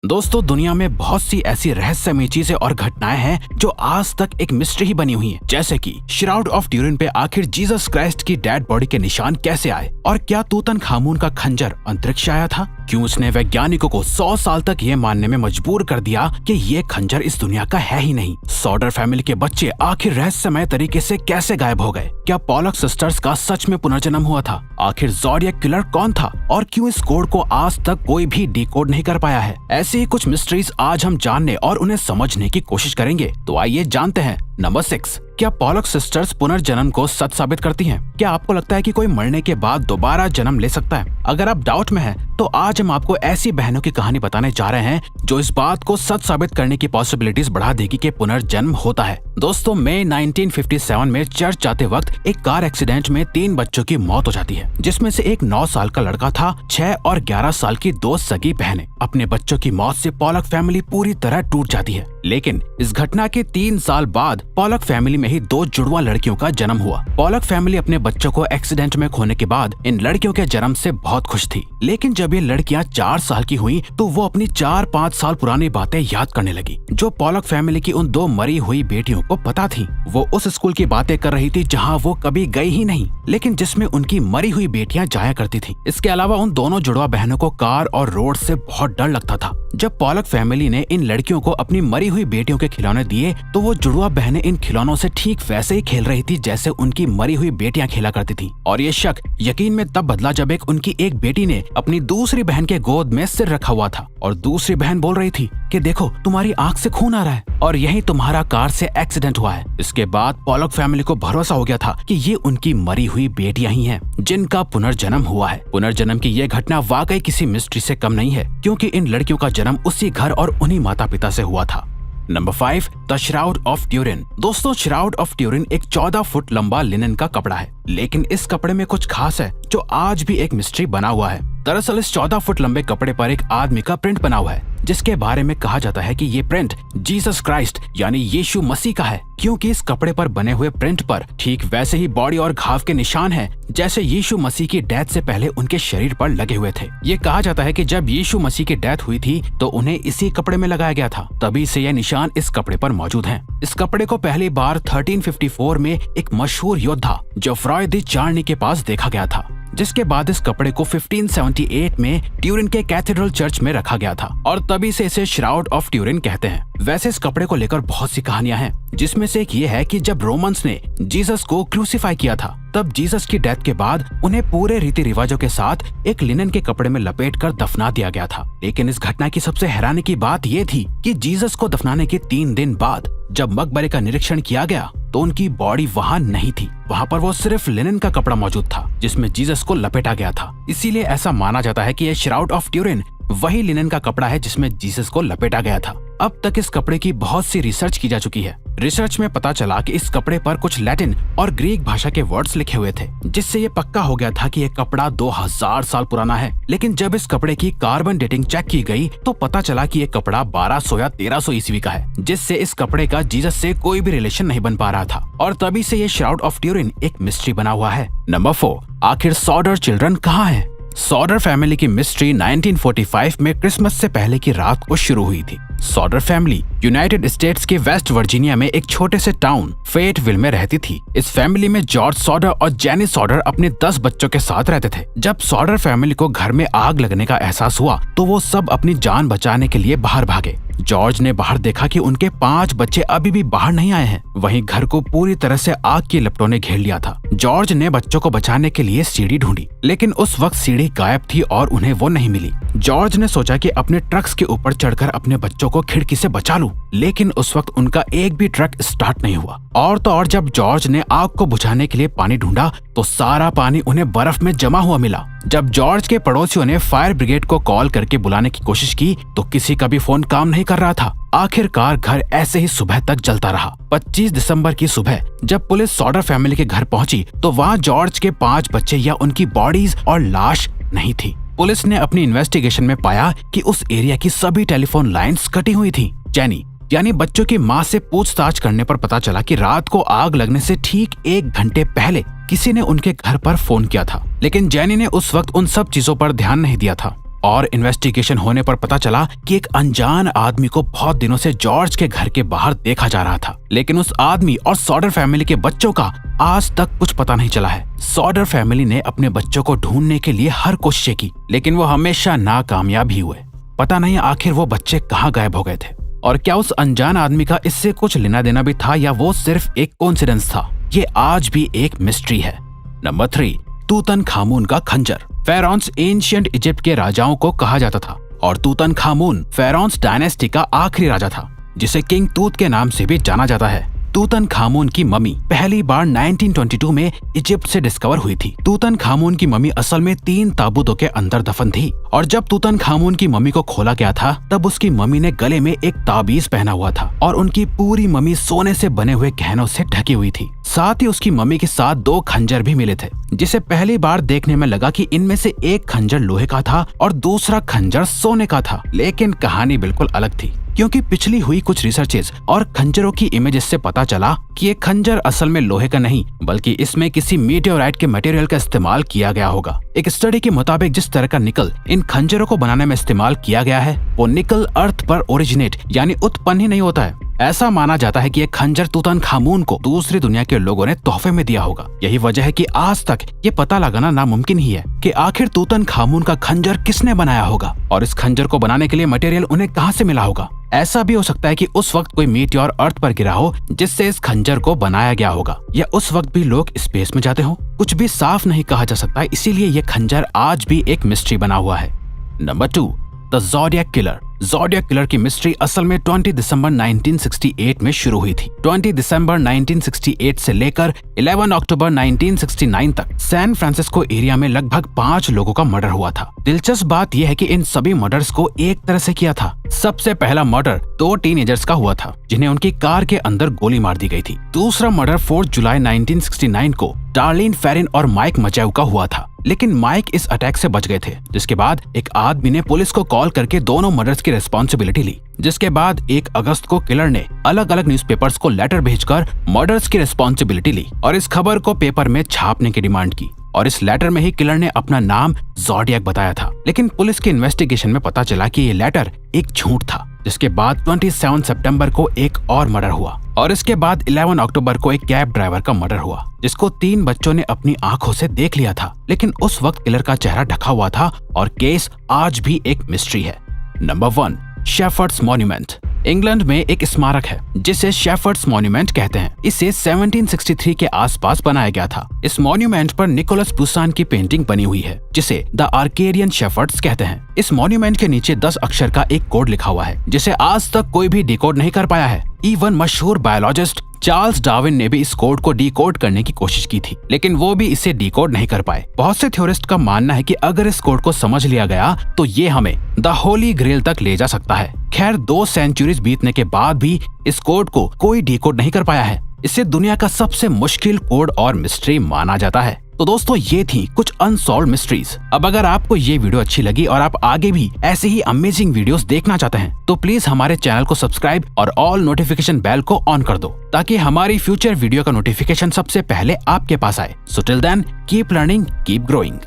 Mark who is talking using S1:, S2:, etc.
S1: दोस्तों, दुनिया में बहुत सी ऐसी रहस्यमय चीजें और घटनाएं हैं जो आज तक एक मिस्ट्री ही बनी हुई हैं। जैसे कि श्राउड ऑफ ट्यूरिन पे आखिर जीसस क्राइस्ट की डेड बॉडी के निशान कैसे आए, और क्या तूतनखामून का खंजर अंतरिक्ष आया था, क्यों उसने वैज्ञानिकों को 100 साल तक ये मानने में मजबूर कर दिया कि ये खंजर इस दुनिया का है ही नहीं। सॉडर फैमिली के बच्चे आखिर रहस्यमय तरीके से कैसे गायब हो गए, क्या पॉलक सिस्टर्स का सच में पुनर्जन्म हुआ था, आखिर ज़ोडिएक किलर कौन था, और क्यों इस कोड को आज तक कोई भी डिकोड नहीं कर पाया है। ऐसी ही कुछ मिस्ट्रीज आज हम जानने और उन्हें समझने की कोशिश करेंगे। तो आइए जानते हैं। नंबर 6, क्या पॉलक सिस्टर्स पुनर्जन्म को सच साबित करती हैं? क्या आपको लगता है कि कोई मरने के बाद दोबारा जन्म ले सकता है? अगर आप डाउट में हैं, तो आज हम आपको ऐसी बहनों की कहानी बताने जा रहे हैं जो इस बात को सच साबित करने की पॉसिबिलिटीज बढ़ा देगी कि पुनर्जन्म होता है। दोस्तों, मई 1957 में चर्च जाते वक्त एक कार एक्सीडेंट में 3 बच्चों की मौत हो जाती है, जिसमें से एक 9 साल का लड़का था, 6 और 11 साल की 2 सगी बहनें। अपने बच्चों की मौत से पॉलक फैमिली पूरी तरह टूट जाती है। लेकिन इस घटना के 3 साल बाद पॉलक फैमिली में ही 2 जुड़वा लड़कियों का जन्म हुआ। पॉलक फैमिली अपने बच्चों को एक्सीडेंट में खोने के बाद इन लड़कियों के जन्म से बहुत खुश थी। लेकिन जब ये लड़कियां 4 साल की हुई तो वो अपनी 4-5 साल पुरानी बातें याद करने लगी, जो पॉलक फैमिली की उन 2 मरी हुई बेटियों को पता थी। वो उस स्कूल की बातें कर रही थी जहाँ वो कभी गई ही नहीं, लेकिन जिसमें उनकी मरी हुई बेटियां जाया करती थी। इसके अलावा उन दोनों जुड़वा बहनों को कार और रोड से बहुत डर लगता था। जब पॉलक फैमिली ने इन लड़कियों को अपनी मरी हुई बेटियों के खिलौने दिए, तो वो जुड़वा बहनें इन खिलौनों से ठीक वैसे ही खेल रही थी जैसे उनकी मरी हुई बेटियां खेला करती थी। और ये शक यकीन में तब बदला जब उनकी एक बेटी ने अपनी दूसरी बहन के गोद में सिर रखा हुआ था, और दूसरी बहन बोल रही थी कि देखो, तुम्हारी आंख से खून आ रहा है और यही तुम्हारा कार से एक्सीडेंट हुआ है। इसके बाद पॉलक फैमिली को भरोसा हो गया था कि ये उनकी मरी हुई बेटियां ही हैं, जिनका पुनर्जन्म हुआ है। पुनर्जन्म की ये घटना वाकई किसी मिस्ट्री से कम नहीं है, क्योंकि इन लड़कियों का जन्म उसी घर और उन्हीं माता पिता से हुआ था। Number 5, the shroud of Turin. दोस्तों, श्राउड ऑफ ट्यूरिन एक 14 फुट लंबा लिनन का कपड़ा है, लेकिन इस कपड़े में कुछ खास है जो आज भी एक मिस्ट्री बना हुआ है। दरअसल इस 14 फुट लंबे कपड़े पर एक आदमी का प्रिंट बना हुआ है, जिसके बारे में कहा जाता है कि ये प्रिंट जीसस क्राइस्ट यानी यीशु मसीह का है, क्योंकि इस कपड़े पर बने हुए प्रिंट पर ठीक वैसे ही बॉडी और घाव के निशान हैं जैसे यीशु मसीह की डेथ से पहले उनके शरीर पर लगे हुए थे। ये कहा जाता है कि जब यीशु मसीह की डेथ हुई थी तो उन्हें इसी कपड़े में लगाया गया था, तभी से ये निशान इस कपड़े पर मौजूद हैं। इस कपड़े को पहली बार 1354 में एक मशहूर योद्धा जोफ्रॉय दी चार्नी के पास देखा गया था, जिसके बाद इस कपड़े को 1578 में ट्यूरिन के कैथेड्रल चर्च में रखा गया था, और तभी से इसे श्राउड ऑफ ट्यूरिन कहते हैं। वैसे इस कपड़े को लेकर बहुत सी कहानियां हैं, जिसमें से एक ये है कि जब रोमन्स ने जीसस को क्रूसीफाई किया था, तब जीसस की डेथ के बाद उन्हें पूरे रीति रिवाजों के साथ एक लिनन के कपड़े में लपेटकर दफना दिया गया था। लेकिन इस घटना की सबसे हैरानी की बात ये थी कि जीसस को दफनाने के 3 दिन बाद जब मकबरे का निरीक्षण किया गया तो उनकी बॉडी वहाँ नहीं थी। वहाँ पर वो सिर्फ लिनन का कपड़ा मौजूद था जिसमें जीसस को लपेटा गया था। इसीलिए ऐसा माना जाता है कि यह श्राउड ऑफ ट्यूरिन वही लिनन का कपड़ा है जिसमें जीसस को लपेटा गया था। अब तक इस कपड़े की बहुत सी रिसर्च की जा चुकी है। रिसर्च में पता चला कि इस कपड़े पर कुछ लैटिन और ग्रीक भाषा के वर्ड्स लिखे हुए थे, जिससे ये पक्का हो गया था कि यह कपड़ा 2000 साल पुराना है। लेकिन जब इस कपड़े की कार्बन डेटिंग चेक की गई तो पता चला कि यह कपड़ा 1200 या 1300 ईस्वी का है, जिससे इस कपड़े का जीसस से कोई भी रिलेशन नहीं बन पा रहा था, और तभी से ये श्राउड ऑफ ट्यूरिन एक मिस्ट्री बना हुआ है। नंबर 4, आखिर सॉडर चिल्ड्रन कहाँ है? सॉडर फैमिली की मिस्ट्री 1945 में क्रिसमस से पहले की रात को शुरू हुई थी। सॉडर फैमिली यूनाइटेड स्टेट्स के वेस्ट वर्जीनिया में एक छोटे से टाउन फेटविल में रहती थी। इस फैमिली में जॉर्ज सॉडर और जेनी सॉडर अपने 10 बच्चों के साथ रहते थे। जब सॉडर फैमिली को घर में आग लगने का एहसास हुआ तो वो सब अपनी जान बचाने के लिए बाहर भागे। जॉर्ज ने बाहर देखा कि उनके 5 बच्चे अभी भी बाहर नहीं आए हैं। वहीं घर को पूरी तरह से आग की लपटों ने घेर लिया था। जॉर्ज ने बच्चों को बचाने के लिए सीढ़ी ढूंढी, लेकिन उस वक्त सीढ़ी गायब थी और उन्हें वो नहीं मिली। जॉर्ज ने सोचा कि अपने ट्रक्स के ऊपर चढ़कर अपने बच्चों को खिड़की से बचा लूं, लेकिन उस वक्त उनका एक भी ट्रक स्टार्ट नहीं हुआ। और तो और जब जॉर्ज ने आग को बुझाने के लिए पानी ढूंढा तो सारा पानी उन्हें बर्फ में जमा हुआ मिला। जब जॉर्ज के पड़ोसियों ने फायर ब्रिगेड को कॉल करके बुलाने की कोशिश की तो किसी का भी फोन काम नहीं कर रहा था। आखिरकार घर ऐसे ही सुबह तक जलता रहा। 25 दिसंबर की सुबह जब पुलिस सॉडर फैमिली के घर पहुंची तो वहां जॉर्ज के 5 बच्चे या उनकी बॉडीज और लाश नहीं थी। पुलिस ने अपनी इन्वेस्टिगेशन में पाया कि उस एरिया की सभी टेलीफोन लाइंस कटी हुई थी। जेनी यानी बच्चों की मां से पूछताछ करने पर पता चला कि रात को आग लगने से ठीक 1 घंटे पहले किसी ने उनके घर पर फोन किया था, लेकिन जेनी ने उस वक्त उन सब चीजों पर ध्यान नहीं दिया था। और इन्वेस्टिगेशन होने पर पता चला कि एक अनजान आदमी को बहुत दिनों से जॉर्ज के घर के बाहर देखा जा रहा था, लेकिन उस आदमी और सॉडर फैमिली के बच्चों का आज तक कुछ पता नहीं चला है। सॉडर फैमिली ने अपने बच्चों को ढूंढने के लिए हर कोशिश की, लेकिन वो हमेशा नाकामयाब ही हुए। पता नहीं आखिर वो बच्चे कहाँ गायब हो गए थे, और क्या उस अनजान आदमी का इससे कुछ लेना देना भी था या वो सिर्फ एक कोइंसिडेंस था? ये आज भी एक मिस्ट्री है। नंबर 3, तूतनखामुन का खंजर। फेरोन्स एंशिएंट इजिप्ट के राजाओं को कहा जाता था और तूतनखामुन फेरोन्स डायनेस्टी का आखिरी राजा था, जिसे किंग तूत के नाम से भी जाना जाता है। तूतनखामुन की मम्मी पहली बार 1922 में इजिप्ट से डिस्कवर हुई थी। तूतनखामुन की मम्मी असल में 3 ताबूतों के अंदर दफन थी, और जब तूतनखामुन की मम्मी को खोला गया था तब उसकी मम्मी ने गले में एक ताबीज पहना हुआ था और उनकी पूरी मम्मी सोने से बने हुए गहनों से ढकी हुई थी। साथ ही उसकी मम्मी के साथ 2 खंजर भी मिले थे, जिसे पहली बार देखने में लगा कि इनमें से एक खंजर लोहे का था और दूसरा खंजर सोने का था। लेकिन कहानी बिल्कुल अलग थी, क्योंकि पिछली हुई कुछ रिसर्चेस और खंजरों की इमेजेस से पता चला कि ये खंजर असल में लोहे का नहीं, बल्कि इसमें किसी मीटियोराइट के मटेरियल का इस्तेमाल किया गया होगा। एक स्टडी के मुताबिक जिस तरह का निकल इन खंजरों को बनाने में इस्तेमाल किया गया है, वो निकल अर्थ पर ओरिजिनेट यानी उत्पन्न ही नहीं होता है। ऐसा माना जाता है कि ये खंजर तूतनखामुन को दूसरी दुनिया के लोगों ने तोहफे में दिया होगा। यही वजह है कि आज तक ये पता लगाना नामुमकिन ही है कि आखिर तूतनखामुन का खंजर किसने बनाया होगा और इस खंजर को बनाने के लिए मटेरियल उन्हें कहां से मिला होगा। ऐसा भी हो सकता है कि उस वक्त कोई मीटियोर अर्थ पर गिरा हो जिससे इस खंजर को बनाया गया होगा, या उस वक्त भी लोग स्पेस में जाते हो। कुछ भी साफ नहीं कहा जा सकता, इसीलिए ये खंजर आज भी एक मिस्ट्री बना हुआ है। Number 2, the zodiac killer. Zodiac killer की मिस्ट्री असल में 20 दिसंबर 1968 में शुरू हुई थी। 20 दिसंबर 1968 से लेकर 11 अक्टूबर 1969 तक सैन फ्रांसिस्को एरिया में लगभग 5 लोगों का मर्डर हुआ था। दिलचस्प बात यह है कि इन सभी मर्डर्स को एक तरह से किया था। सबसे पहला मर्डर 2 टीनेजर्स का हुआ था, जिन्हें उनकी कार के अंदर गोली मार दी गई थी। दूसरा मर्डर 4 जुलाई 1969 को डार्लिन फेरिन और माइक मचेव का हुआ था, लेकिन माइक इस अटैक से बच गए थे। जिसके बाद एक आदमी ने पुलिस को कॉल करके दोनों मर्डर्स की रिस्पॉन्सिबिलिटी ली। जिसके बाद 1 अगस्त को किलर ने अलग अलग न्यूज़पेपर्स को लेटर भेजकर मर्डर्स की रिस्पॉन्सिबिलिटी ली और इस खबर को पेपर में छापने की डिमांड की, और इस लेटर में ही किलर ने अपना नाम ज़ोडिएक बताया था। लेकिन पुलिस के इन्वेस्टिगेशन में पता चला कि ये लेटर एक झूठ था। जिसके बाद 27 सितंबर को एक और मर्डर हुआ, और इसके बाद 11 अक्टूबर को एक कैब ड्राइवर का मर्डर हुआ, जिसको 3 बच्चों ने अपनी आंखों से देख लिया था। लेकिन उस वक्त किलर का चेहरा ढका हुआ था और केस आज भी एक मिस्ट्री है। Number 1, shepherd's monument. इंग्लैंड में एक स्मारक है जिसे शेफर्ड्स मॉन्यूमेंट कहते हैं। इसे 1763 के आसपास बनाया गया था। इस मॉन्यूमेंट पर निकोलस बुसान की पेंटिंग बनी हुई है, जिसे द आर्केडियन शेफर्ड्स कहते हैं। इस मॉन्यूमेंट के नीचे 10 अक्षर का एक कोड लिखा हुआ है, जिसे आज तक कोई भी डिकोड नहीं कर पाया है। इवन मशहूर बायोलॉजिस्ट चार्ल्स डार्विन ने भी इस कोड को डिकोड करने की कोशिश की थी, लेकिन वो भी इसे डिकोड नहीं कर पाए। बहुत से थ्योरिस्ट का मानना है कि अगर इस कोड को समझ लिया गया तो ये हमें द होली ग्रेल तक ले जा सकता है। खैर 2 सेंचुरीज बीतने के बाद भी इस कोड को कोई डिकोड नहीं कर पाया है। इसे दुनिया का सबसे मुश्किल कोड और मिस्ट्री माना जाता है। तो दोस्तों, ये थी कुछ अनसॉल्व्ड मिस्ट्रीज। अब अगर आपको ये वीडियो अच्छी लगी और आप आगे भी ऐसे ही अमेजिंग वीडियोस देखना चाहते हैं तो प्लीज हमारे चैनल को सब्सक्राइब और ऑल नोटिफिकेशन बेल को ऑन कर दो, ताकि हमारी फ्यूचर वीडियो का नोटिफिकेशन सबसे पहले आपके पास आए। So till then, keep learning, keep growing.